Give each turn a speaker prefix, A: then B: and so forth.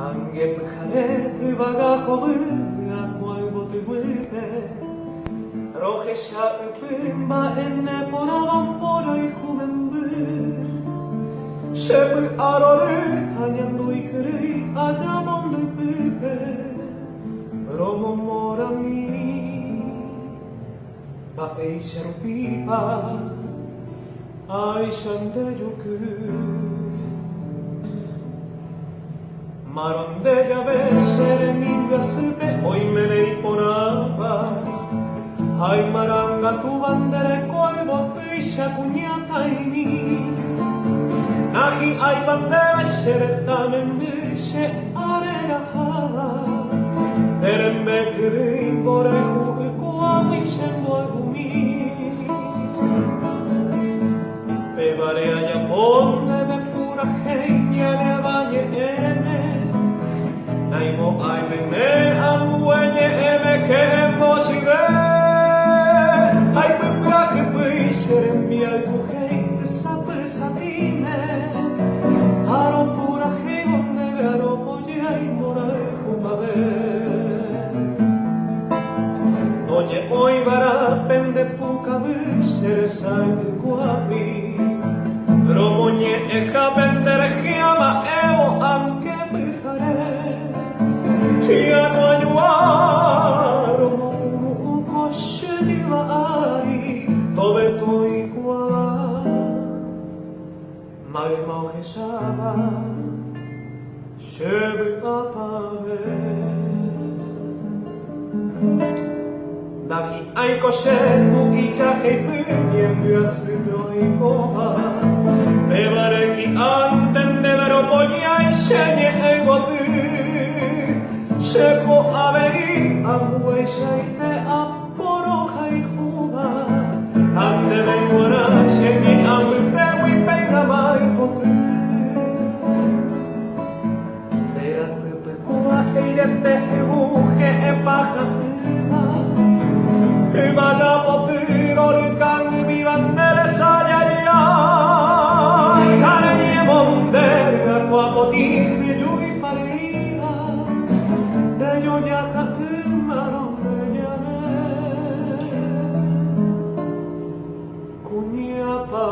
A: angebhare vagahobe aqua botewe rojesha pimba enne poravan porai kumembe shepe arore hanyando ikri ajabonde pipe romo morami ba eisharupipa aishante yuku Maronde ya besere minga supe hoy me leí por apa Ay maranga tu bandera koivo pisha kunyata imi Nahi ay bandera shereta membishe arera hava Derembe kiri bore hu kuami shembo gumi Pevare aya ponde de pura genia de valle eme Naimo ay mene amuenye eme que emosire Ay pepra que pisere mi ay bujei sape satine Aro pura donde vero poye ay morai jupabe Oye hoy vara pende puka bisere sai kuapi Romoñe eja pendere giama eo anke bihare Ia no ayuaro mo koshe divari tobe toi kwa mai mau hesaba shebe apave Nahi ai koshe mukita hei myasü noi kova Bevare ki antende vero pogia shenye egotu Sheko avei amuei shaite aporo haikuba Ante venguara sheni amute wipeina mai potu Terate pekua eirete ebuge epaja eva Evana potu orkan vivandere sayaria Karanye monderga kwa potihi jui parina Yo ya jatumaron de llave Cuñapa